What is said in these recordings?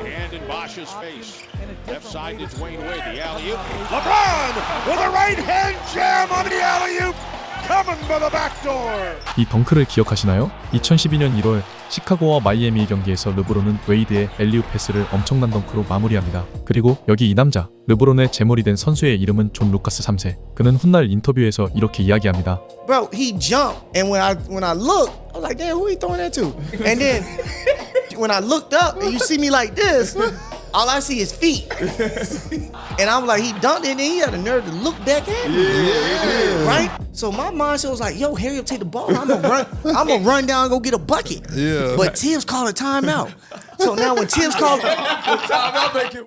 Hand in Bosch's face. Left side to Dwayne Wade. The alley-oop. LeBron with a right hand jam on the alley-oop. Coming for the back door. 이 덩크를 기억하시나요? 2012년 1월 시카고와 마이애미 경기에서 르브론은 웨이드의 엘리웁 패스를 엄청난 덩크로 마무리합니다. 그리고 여기 이 남자, 르브론의 제몰이 된 선수의 이름은 존 루카스 3세. 그는 훗날 인터뷰에서 이렇게 이야기합니다. Bro, he jumped, and when I looked, I was like, damn, who he throwing that to? And then when I looked up, and you see me like this, all I see is feet. And I'm like, he dunked it, and then he had the nerve to look back at me. Yeah. Right? So my mindset was like, yo, hurry up, take the ball. I'm gonna run down and go get a bucket. Yeah. But Tibbs called a timeout. So now when Tibbs called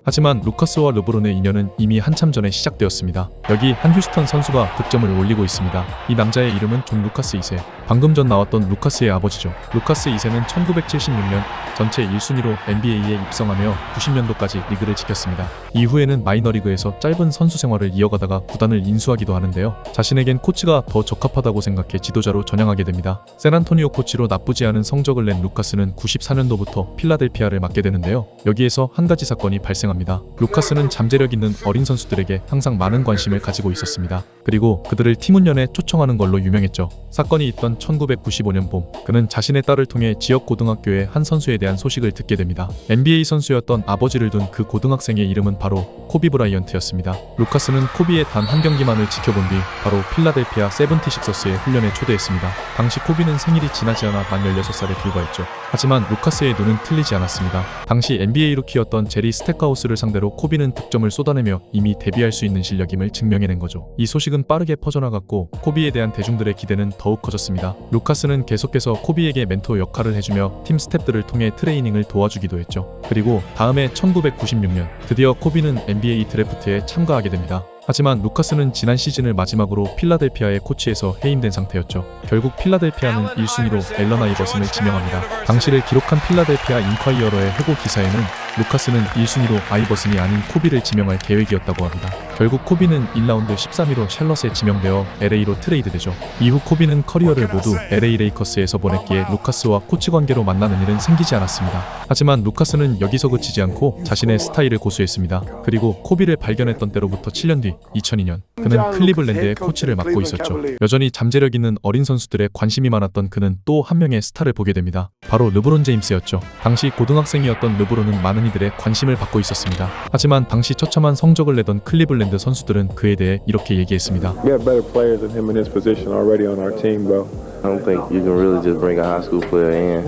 하지만 루카스와 르브론의 인연은 이미 한참 전에 시작되었습니다. 여기 한 휴스턴 선수가 득점을 올리고 있습니다. 이 남자의 이름은 존 루카스 2세. 방금 전 나왔던 루카스의 아버지죠. 루카스 2세는 1976년 전체 1순위로 NBA에 입성하며 90년도까지 리그를 지켰습니다. 이후에는 마이너리그에서 짧은 선수 생활을 이어가다가 구단을 인수하기도 하는데요. 자신에겐 코치가 더 적합하다고 생각해 지도자로 전향하게 됩니다. 샌안토니오 코치로 나쁘지 않은 성적을 낸 루카스는 94년도부터 필라델피아를 맡게 되는데요. 여기에서 한 가지 사건이 발생합니다. 루카스는 잠재력 있는 어린 선수들에게 항상 많은 관심을 가지고 있었습니다. 그리고 그들을 팀 훈련에 초청하는 걸로 유명했죠. 사건이 있던 1995년 봄, 그는 자신의 딸을 통해 지역 고등학교의 한 선수에 대한 소식을 듣게 됩니다. NBA 선수였던 아버지를 둔 그 고등학생의 이름은 바로 코비 브라이언트였습니다. 루카스는 코비의 단 한 경기만을 지켜본 뒤 바로 필라델피아 세븐티식서스의 훈련에 초대했습니다. 당시 코비는 생일이 지나지 않아 만 16살에 불과했죠. 하지만 루카스의 눈은 틀리지 않았습니다. 당시 NBA 루키였던 제리 스택하우스를 상대로 코비는 득점을 쏟아내며 이미 데뷔할 수 있는 실력임을 증명해낸 거죠. 이 소식은 빠르게 퍼져나갔고 코비에 대한 대중들의 기대는 더욱 커졌습니다. 루카스는 계속해서 코비에게 멘토 역할을 해주며 팀 스태프들을 통해 트레이닝을 도와주기도 했죠. 그리고 다음해 1996년 드디어 코비는 NBA 드래프트에 참가하게 됩니다. 하지만 루카스는 지난 시즌을 마지막으로 필라델피아의 코치에서 해임된 상태였죠. 결국 필라델피아는 1순위로 앨런 아이버슨을 지명합니다. 당시를 기록한 필라델피아 인콰이어러의 회고 기사에는 루카스는 1순위로 아이버슨이 아닌 코비를 지명할 계획이었다고 합니다. 결국 코비는 1라운드 13위로 샬럿에 지명되어 LA로 트레이드되죠. 이후 코비는 커리어를 모두 LA 레이커스에서 보냈기에 루카스와 코치 관계로 만나는 일은 생기지 않았습니다. 하지만 루카스는 여기서 그치지 않고 자신의 스타일을 고수했습니다. 그리고 코비를 발견했던 때로부터 7년 뒤 2002년 그는 클리블랜드의 코치를 맡고 있었죠. 여전히 잠재력 있는 어린 선수들의 관심이 많았던 그는 또 한 명의 스타를 보게 됩니다. 바로 르브론 제임스였죠. 당시 고등학생이었던 르브론은 많은 이들의 관심을 받고 있었습니다. 하지만 당시 처참한 성적을 내던 클리블랜드 선수들은 그에 대해 이렇게 얘기했습니다. We have better players than him in this position already on our team, bro. I don't think you can really just bring a high school player in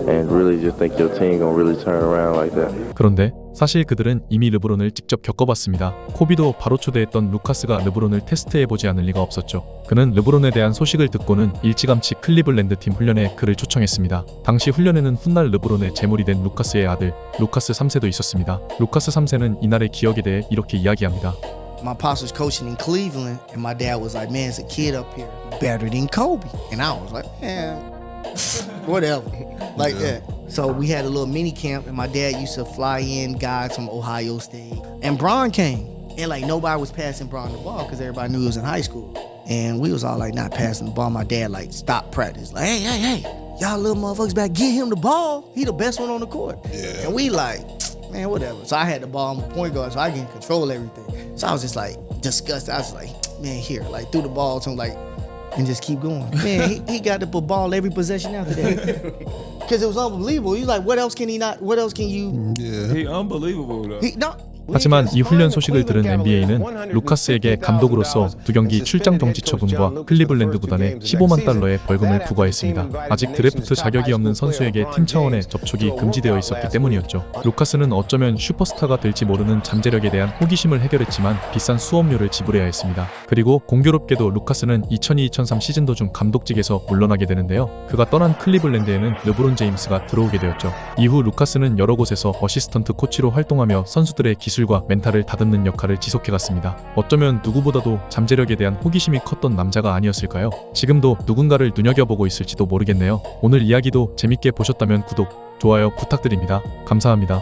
and really just think your team gonna really turn around like that. 그런데 사실 그들은 이미 르브론을 직접 겪어봤습니다. 코비도 바로 초대했던 루카스가 르브론을 테스트해보지 않을 리가 없었죠. 그는 르브론에 대한 소식을 듣고는 일찌감치 클리블랜드 팀 훈련에 그를 초청했습니다. 당시 훈련에는 훗날 르브론의 제물이 된 루카스의 아들 루카스 3세도 있었습니다. 루카스 3세는 이날의 기억에 대해 이렇게 이야기합니다. my pops was coaching in Cleveland, and my dad was like, man, it's a kid up here better than Kobe. And I was like, man, whatever, like that. So we had a little mini camp, and my dad used to fly in guys from Ohio State. And Bron came, and like nobody was passing Bron the ball because everybody knew he was in high school. And we was all like not passing the ball. My dad like stopped practice, like, hey, y'all little motherfuckers better get him the ball. He the best one on the court. Yeah. And we like, man, whatever. So I had the ball, I'm a point guard, so I can control everything. So I was just like disgusted. I was like, man, here, like threw the ball to him, like, and just keep going. Man, he got to put ball every possession after that. Because it was unbelievable. He's like, what else can he not? What else can you? Yeah, he unbelievable though. 하지만 이 훈련 소식을 들은 NBA는 루카스에게 감독으로서 두 경기 출장 정지 처분과 클리블랜드 구단에 15만 달러의 벌금을 부과했습니다. 아직 드래프트 자격이 없는 선수에게 팀 차원의 접촉이 금지되어 있었기 때문이었죠. 루카스는 어쩌면 슈퍼스타가 될지 모르는 잠재력에 대한 호기심을 해결했지만 비싼 수업료를 지불해야 했습니다. 그리고 공교롭게도 루카스는 2002-2003 시즌 도중 감독직에서 물러나게 되는데요. 그가 떠난 클리블랜드에는 르브론 제임스가 들어오게 되었죠. 이후 루카스는 여러 곳에서 어시스턴트 코치로 활동하며 선수들의 기술과 멘탈을 다듬는 역할을 지속해갔습니다. 어쩌면 누구보다도 잠재력에 대한 호기심이 컸던 남자가 아니었을까요? 지금도 누군가를 눈여겨보고 있을지도 모르겠네요. 오늘 이야기도 재밌게 보셨다면 구독, 좋아요 부탁드립니다. 감사합니다.